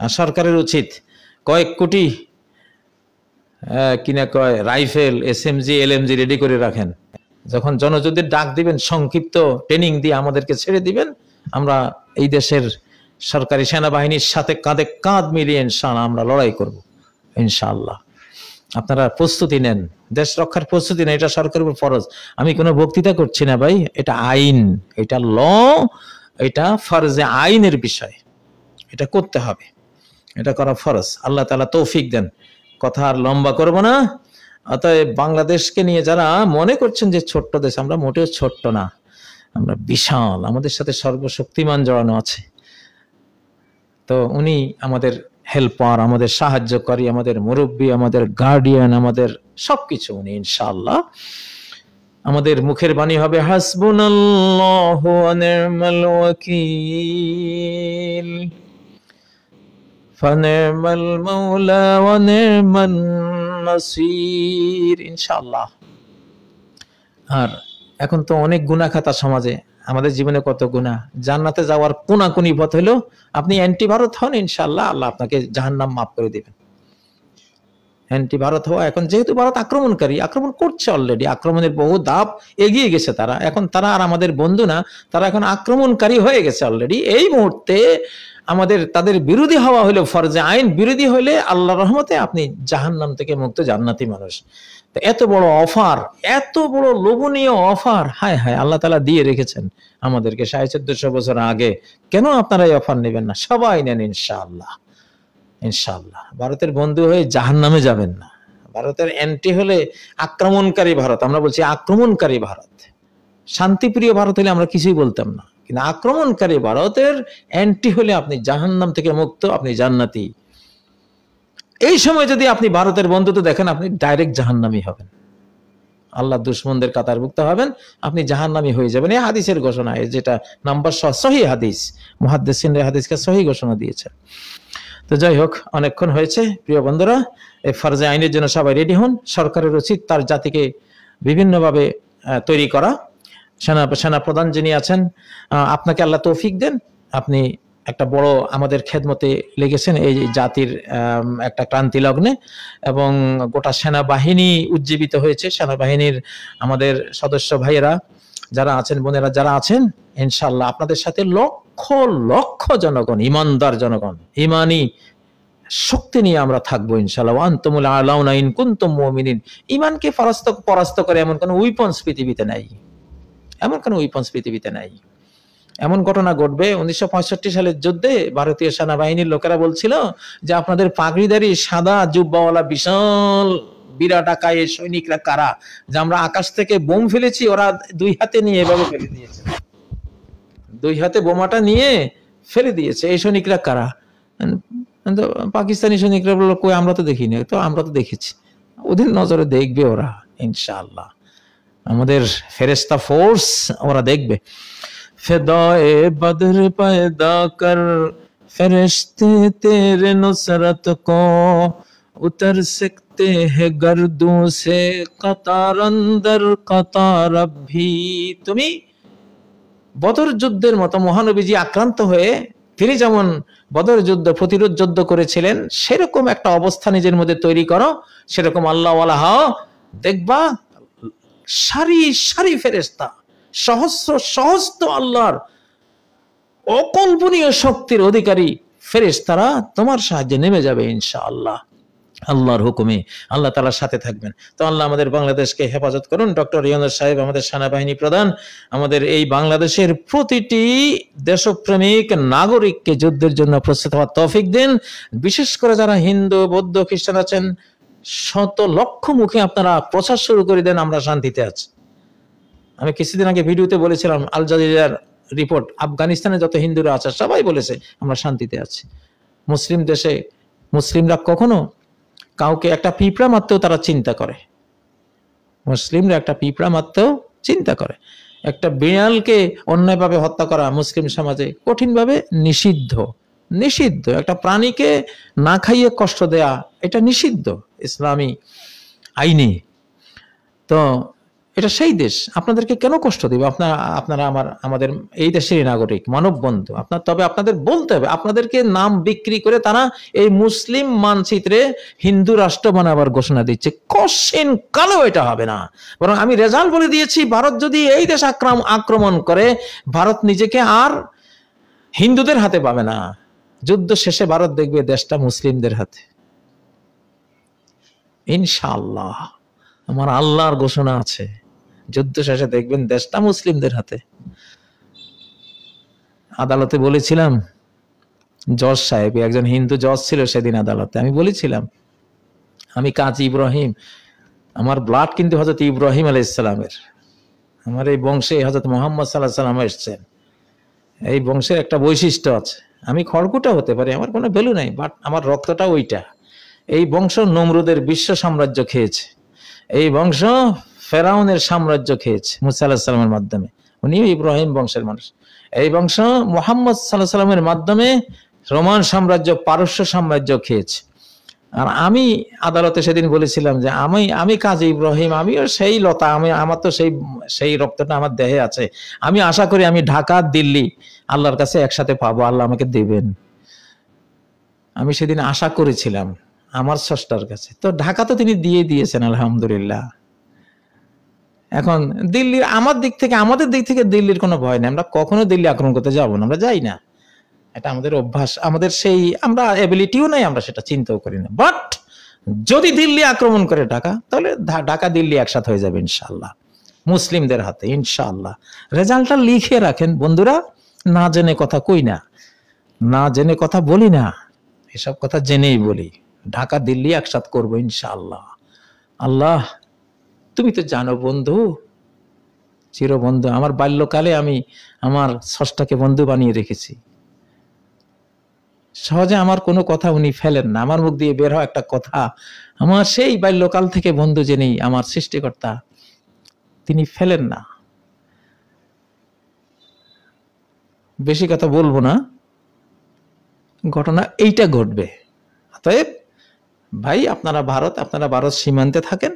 আর সরকারের উচিত কয়েক কোটি কিনা কয় রাইফেল, SMG, LMG রেডি করে রাখেন। যখন জনযুদ্ধের ডাক দিবেন, সংক্ষিপ্ত ট্রেনিং দিয়ে আমাদেরকে ছেড়ে দিবেন, আমরা এই দেশের সরকারি সেনাবাহিনীর সাথে কাঁধে কাঁধ মিলিয়ে ইনশাআল্লাহ আমরা লড়াই করব ইনশাআল্লাহ। আপনারা প্রস্তুতি নেন, দেশ রক্ষার প্রস্তুতি নেন, এটা সরকারের উপর ফরজ। আমি কোনো বক্তৃতা করছি না ভাই, এটা আইন, এটা ল, এটা ফরজে আইনের বিষয়, এটা করতে হবে, এটা করা ফরজ। আল্লাহ তাআলা তৌফিক দেন। কথা আর লম্বা করব না, অতএব বাংলাদেশকে নিয়ে যারা মনে করছেন যে ছোট্ট দেশ, আমরা মোটেও ছোট্ট না, আমরা বিশাল, আমাদের সাথে সর্বশক্তিমান জড়ানো আছে। তো উনি আমাদের হেল্পার, আমাদের সাহায্যকারী, আমাদের মুরব্বী, আমাদের গার্ডিয়ান, আমাদের সবকিছু উনি ইনশাআল্লাহ। আমাদের মুখের বাণী হবে হাসবুনাল্লাহু ওয়া নি'মাল ওয়াকিল, ফানি'মাল মাওলা ওয়া নি'মান নাসির, ইনশাআল্লাহ। আর এখন তো অনেক গুনাহ খাতা সমাজে, আমাদের জীবনে কত গুনাহ, জান্নাতে যাওয়ার কোনাকুনি পথ হলো আপনি অ্যান্টি ভারত হন, ইনশাআল্লাহ আল্লাহ আপনাকে জাহান্নাম মাফ করে দিবেন। অ্যান্টি ভারত হওয়া, এখন যেহেতু ভারত আক্রমণকারী, আক্রমণ করছে অলরেডি, আক্রমণের বহু ধাপ এগিয়ে গেছে তারা, এখন তারা আর আমাদের বন্ধু না, তারা এখন আক্রমণকারী হয়ে গেছে অলরেডি। এই মুহূর্তে আমাদের তাদের বিরোধী হওয়া হলো ফরজে আইন, বিরোধী হলে আল্লাহর রহমতে আপনি জাহান্নাম থেকে মুক্ত জান্নাতি মানুষ। তো এত বড় অফার, এত বড় লোভনীয় অফার, হায় হায়, আল্লাহ তাআলা দিয়ে রেখেছেন আমাদেরকে 1450 বছর আগে। কেন আপনারা এই অফার নেবেন না? সবাই নেন ইনশাআল্লাহ, ইনশাআল্লাহ। ভারতের বন্ধু হয়ে জাহান্নামে যাবেন না। ভারতের অ্যান্টি হলে আক্রমণকারী ভারত, আমরা বলছি আক্রমণকারী ভারত। শান্তিপ্রিয় ভারত হলে আমরা কিছুই বলতাম না, কিন্তু আক্রমণকারী ভারতের অ্যান্টি হলে আপনি জাহান্নাম থেকে মুক্ত, আপনি জান্নাতি। এই সময় যদি আপনি ভারতের বন্ধুত্ব দেখেন, আপনি ডাইরেক্ট জাহান্নামী হবেন, আল্লাহ দুশমনদের কাতারভুক্ত হবেন, আপনি জাহান্নামী হয়ে যাবেন। এই হাদিসের ঘোষণা, যেটা নাম্বার সহিহ হাদিস, মুহাদ্দিসিনরা হাদিসকে সহিহ ঘোষণা দিয়েছেন। তো যাই হোক, অনেকক্ষণ হয়েছে প্রিয় বন্ধুরা, এই ফরজে আইনের জন্য সবাই রেডি হন। সরকারের উচিত তার জাতিকে বিভিন্নভাবে তৈরি করা। সেনা প্রধান যিনি আছেন, আপনাকে আল্লাহ তৌফিক দেন, আপনি একটা বড় আমাদের খেদমতে লেগেছেন এই জাতির একটা ক্রান্তি লগ্নে, এবং গোটা সেনাবাহিনী উজ্জীবিত হয়েছে। সেনাবাহিনীর আমাদের সদস্য ভাইয়েরা যারা আছেন, বোনেরা যারা আছেন, ইনশাআল্লাহ আপনাদের সাথে লক্ষ লক্ষ জনগণ, ইমানদার জনগণ, ইমানি শক্তি নিয়ে আমরা থাকবো ইনশাআল্লাহ। আনতুমুল আলাউনা ইন কুনতুম মুমিনিন। ঈমানকে পরাস্ত করে এমন কোন উইপন্স পৃথিবীতে নাই, এমন কোন উইপন্স পৃথিবীতে নাই। এমন ঘটনা ঘটবে, 1965 সালের যুদ্ধে ভারতীয় সেনাবাহিনীর লোকেরা বলছিল যে আপনাদের পাগড়িদারি সাদা জুব্বাওয়ালা বিশাল বিরাট আকারের সৈনিকরা কারা, যে আমরা আকাশ থেকে বোম ফেলেছি, ওরা দুই হাতে নিয়ে এভাবে ফেলে দিয়েছে, দুই হাতে বোমাটা নিয়ে ফেলে দিয়েছে, এই সৈনিকরা কারা? পাকিস্তানি সৈনিকরা বললো, কই আমরা তো দেখিনি। তো আমরা তো দেখেছি, ওদের নজরে দেখবে ওরা ইনশাআল্লাহ, আমাদের ফেরেশতা ফোর্স ওরা দেখবে। ফেদায়ে বদর पैदा कर फरिश्ते तेरे नुसरत को उतर सकते हैं गर्दों से कतार अंदर कतार भी। তুমি বদর যুদ্ধের মতো মহানবীজি আক্রান্ত হয়ে তিনি যেমন বদর যুদ্ধ প্রতিরোধ যুদ্ধ করেছিলেন, সেরকম একটা অবস্থা নিজের মধ্যে তৈরি করো, সেরকম আল্লাহ ওয়ালা হও, দেখবা সারি সারি ফেরেশতা, সহস্র সহস্র আল্লাহর অকল্পনীয় শক্তির অধিকারী ফেরেশতারা তোমার সাহায্যে নেমে যাবে ইনশাআল্লাহ, আল্লাহর হুকুমে। আল্লাহ তাআলার সাথে থাকবেন। তো আল্লাহ আমাদের বাংলাদেশকে হেফাজত করুন। ডক্টর ইউনূস সাহেব আমাদের সেনাবাহিনী প্রধান, আমাদের এই বাংলাদেশের প্রতিটি দেশপ্রেমিক নাগরিককে যুদ্ধের জন্য প্রস্তুত হওয়ার তৌফিক দিন। বিশেষ করে যারা হিন্দু, বৌদ্ধ, খ্রিস্টান আছেন, শত লক্ষ মুখে আপনারা প্রচার শুরু করে দেন, আমরা শান্তিতে আছি। আমি কিছুদিন আগে ভিডিওতে বলেছিলাম, আল জাজিরার রিপোর্ট, আফগানিস্তানে যত হিন্দুরা আছে সবাই বলেছে আমরা শান্তিতে আছি। মুসলিম দেশে মুসলিমরা কখনো কাউকে একটা পিঁপড়া মারতেও তারা চিন্তা করে, মুসলিমরা একটা পিঁপড়া মারতেও চিন্তা করে। একটা বিড়ালকে অন্যায়ভাবে হত্যা করা মুসলিম সমাজে কঠিনভাবে নিষিদ্ধ, নিষিদ্ধ। একটা প্রাণীকে না খাইয়ে কষ্ট দেয়া, এটা নিষিদ্ধ ইসলামী আইনে। তো এটা সেই দেশ, আপনাদেরকে কেন কষ্ট দিবে? আপনারা আমাদের এই দেশের নাগরিক, মানব বন্ধু। তবে আপনাদের বলতে হবে, আপনাদেরকে নাম বিক্রি করে তারা এই মুসলিম মানচিত্রে হিন্দু রাষ্ট্র বানাবার ঘোষণা দিচ্ছে। কশিন কালো এটা হবে না। বরং আমি রেজাল্ট বলে দিয়েছি, ভারত যদি এই দেশ আক্রমণ করে, ভারত নিজেকে আর হিন্দুদের হাতে পাবে না। যুদ্ধ শেষে ভারত দেখবে দেশটা মুসলিমদের হাতে ইনশাআল্লাহ। আমার আল্লাহর ঘোষণা আছে, যুদ্ধ শেষে দেখবেন দেশটা মুসলিমদের হাতে। আদালতে বলেছিলাম, জজ সাহেব, একজন হিন্দু জজ ছিল সেদিন আদালতে, আমি বলেছিলাম, আমি কাজী ইব্রাহিম, আমার ব্লাড কিন্তু হযরত ইব্রাহিম আলাইহিস সালামের, আমার এই বংশে হযরত মুহাম্মদ সাল্লাল্লাহু আলাইহি ওয়াসাল্লাম এসেছেন। এই বংশের একটা বৈশিষ্ট্য আছে, আমি খড়কুটা হতে পারি, আমার কোনো ভ্যালু নাই, বাট আমার রক্তটা ওইটা। এই বংশ নমরুদের বিশ্ব সাম্রাজ্য খেয়েছে, এই বংশ ফেরাউনের সাম্রাজ্য খেয়েছে মুসা আলাইহিস সালামের মাধ্যমে, উনিও ইব্রাহিম বংশের মানুষ। এই বংশ মুহাম্মদ সাল্লাল্লাহু আলাইহি ওয়াসাল্লামের মাধ্যমে রোমান সাম্রাজ্য, পারস্য সাম্রাজ্য খেয়েছে। আর আমি আদালতে সেদিন বলেছিলাম যে আমি কাজী ইব্রাহিম, আমিও সেই লতা, আমার তো সেই রক্তটা আমার দেহে আছে। আমি আশা করি আমি ঢাকা দিল্লি আল্লাহর কাছে একসাথে পাবো, আল্লাহ আমাকে দেবেন। আমি সেদিন আশা করেছিলাম আমার স্রষ্টার কাছে, তো ঢাকা তো তিনি দিয়ে দিয়েছেন আলহামদুলিল্লাহ। এখন দিল্লির আমাদের দিক থেকে দিল্লির কোনো ভয় নেই, আমরা কখনো দিল্লি আক্রমণ করতে যাবো না, আমরা যাই না, এটা আমাদের অভ্যাস, আমাদের সেই আমরা এবিলিটিও নাই, আমরা সেটা চিন্তাও করি না। বাট যদি দিল্লি আক্রমণ করে ঢাকা, তাহলে ঢাকা দিল্লি একসাথে হয়ে যাবে ইনশাআল্লাহ, মুসলিমদের হাতে ইনশাআল্লাহ। রেজাল্টটা লিখে রাখেন বন্ধুরা, না জেনে কথা কই না, না জেনে কথা বলি না, এসব কথা জেনেই বলি। ঢাকা দিল্লি একসাথে করবো ইনশাআল্লাহ। আল্লাহ তুমি তো জানো বন্ধু, চিরবন্ধু, আমার বাল্যকালে আমি আমার স্রষ্টাকে বন্ধু বানিয়ে রেখেছি। সহজে আমার কোনো কথা উনি ফেলেন না, আমার মুখ দিয়ে বের হয় একটা কথা, আমার সেই বাল্যকাল থেকে বন্ধু যিনি আমার সৃষ্টিকর্তা, তিনি ফেলেন না। বেশি কথা বলবো না, ঘটনা এইটা ঘটবে। অতএব ভাই, আপনারা ভারত সীমান্তে থাকেন,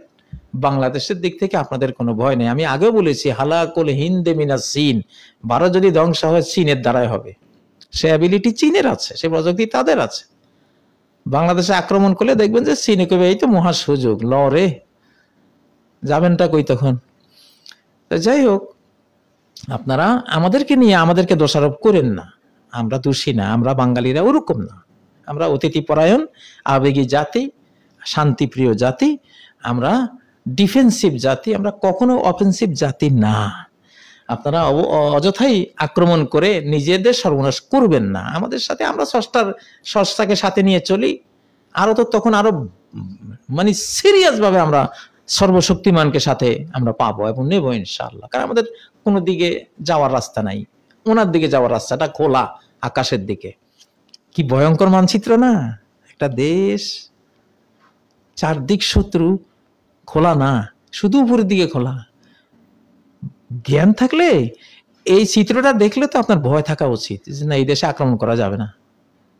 বাংলাদেশের দিক থেকে আপনাদের কোনো ভয় নেই। আমি আগেও বলেছি, হালাকুল হিন্দে মিনাস চীন, ভারত যদি ধ্বংস হয় চীনের দ্বারাই হবে। সে অ্যাবিলিটি চীনের আছে, সে প্রযুক্তি তাদের আছে। বাংলাদেশে আক্রমণ করলে দেখবেন যে চীনে কবে এই তো মহা সুযোগ, লরে যাবেনটা কই তখন। যাই হোক, আপনারা আমাদেরকে নিয়ে আমাদেরকে দোষারোপ করেন না, আমরা দোষী না, আমরা বাঙালিরা ওরকম না, আমরা অতিথিপরায়ণ, আবেগী জাতি, শান্তিপ্রিয় জাতি, আমরা ডিফেন্সিভ জাতি, আমরা কখনো অফেন্সিভ জাতি না। আপনারা অযথাই আক্রমণ করে নিজেদের সর্বনাশ করবেন না। আমাদের সাথে আমরা স্রষ্টাকে সাথে নিয়ে চলি, আরো তো তখন আরো মানে সিরিয়াস ভাবে আমরা সর্বশক্তিমানকে সাথে আমরা পাবো এবং নেবো ইনশাআল্লাহ। কারণ আমাদের কোনো দিকে যাওয়ার রাস্তা নাই, ওনার দিকে যাওয়ার রাস্তাটা খোলা, আকাশের দিকে। কি ভয়ঙ্কর মানচিত্র না, একটা দেশ, চারদিক শত্রু, খোলা না, শুধু উপরের দিকে খোলা। জ্ঞান থাকলে এই চিত্রটা দেখলে তো আপনার ভয় থাকা উচিত যে না, এই দেশে আক্রমণ করা যাবে না,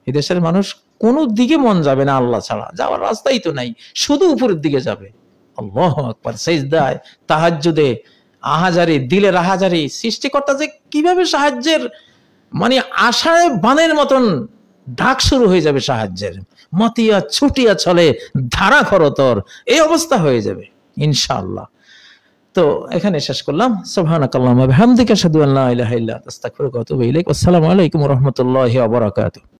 এই দেশের মানুষ কোনো দিকে মন যাবে না আল্লাহ ছাড়া, যাওয়ার রাস্তাই তো নাই, শুধু উপরের দিকে যাবে। আল্লাহু আকবার, সিজদায়, তাহাজ্জুদে, আহাজারি, দিলের আহাজারি, সৃষ্টিকর্তা যে কিভাবে সাহায্যের মানে আশায় বানের মতন ডাক শুরু হয়ে যাবে, সাহায্যের মতিয়া ছুটিয়া চলে ধারা খরতর, এই অবস্থা হয়ে যাবে ইনশাআল্লাহ। তো এখানে শেষ করলাম। সুবহানাকাল্লাহুম্মা ওয়া বিহামদিকা আশহাদু আল্লা ইলাহা ইল্লা আনতা আস্তাগফিরুকা ওয়া আতুবু ইলাইক। আসসালামু আলাইকুম ওয়া রাহমাতুল্লাহি ওয়া বারাকাতুহু।